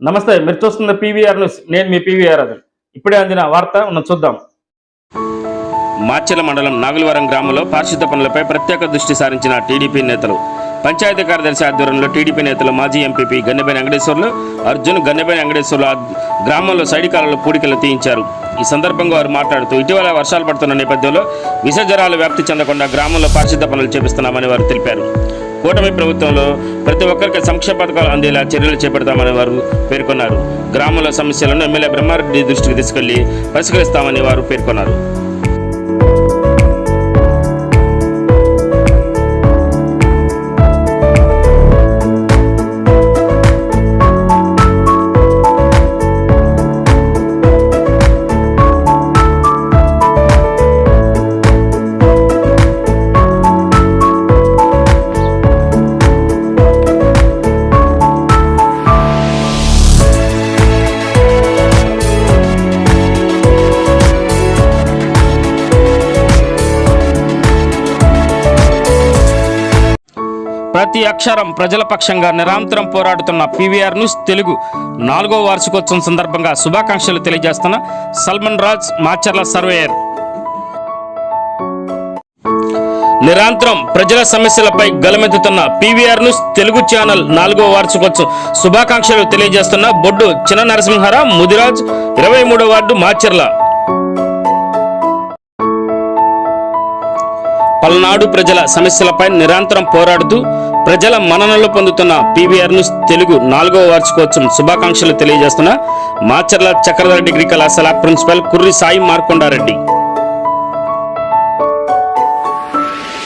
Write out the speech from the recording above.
నమస్తే, మీరు చూస్తున్న పీవీఆర్ న్యూస్. నేను మీ పీవీఆర్ రాజు. ఇప్పుడే అందిన వార్త చూద్దాం. మార్చెల మండలం నాగులవరం గ్రామంలో పారిశుద్ధ పనులపై ప్రత్యేక దృష్టి సారించిన టీడీపీ నేతలు. పంచాయతీ కార్యదర్శి ఆధ్వర్యంలో టీడీపీ నేతలు మాజీ ఎంపీపీ గన్నెబేని వెంకటేశ్వర్లు, అర్జున్, గన్నెబేని వెంకటేశ్వర్లు గ్రామంలో సైడ్ కాలంలో పూడికలు తీయించారు. ఈ సందర్భంగా వారు మాట్లాడుతూ ఇటీవల వర్షాలు పడుతున్న నేపథ్యంలో విష జ్వరాలు వ్యాప్తి చెందకుండా గ్రామంలో పారిశుద్ధ పనులు చేపిస్తున్నామని వారు తెలిపారు. కూటమి ప్రభుత్వంలో ప్రతి ఒక్కరికి సంక్షేమ పథకాలు అందేలా చర్యలు చేపడతామని వారు పేర్కొన్నారు. గ్రామంలో సమస్యలను ఎమ్మెల్యే బ్రహ్మారెడ్డి దృష్టికి తీసుకెళ్లి పరిష్కరిస్తామని వారు పేర్కొన్నారు. ప్రతి అక్షరం ప్రజల పక్షంగా నిరంతరం పోరాడుతున్న పీవీఆర్ న్యూస్ తెలుగు 4వ వార్షికోత్సవం సందర్భంగా శుభాకాంక్షలు తెలియజేస్తున్న సల్మాన్ రాజ్ మాచర్ల సర్వేయర్. నిరంతరం ప్రజల సమస్యలపై గలమెత్తుతున్న పీవీఆర్ న్యూస్ తెలుగు ఛానల్ 4వ వార్షికోత్సవం శుభాకాంక్షలు తెలియజేస్తున్న బొడ్డు చిన్న నరసింహారావు ముదిరాజ్, 23వ వార్డు మాచర్ల. పల్నాడు ప్రజల సమస్యలపై నిరంతరం పోరాడుతూ ప్రజల మన్ననలు పొందుతున్న పీవీఆర్ న్యూస్ తెలుగు 4వ వార్షికోత్సవం శుభాకాంక్షలు తెలియజేస్తున్న మాచర్ల చక్రధర డిగ్రీ కళాశాల ప్రిన్సిపల్ కుర్రి సాయి మార్కొండారెడ్డి.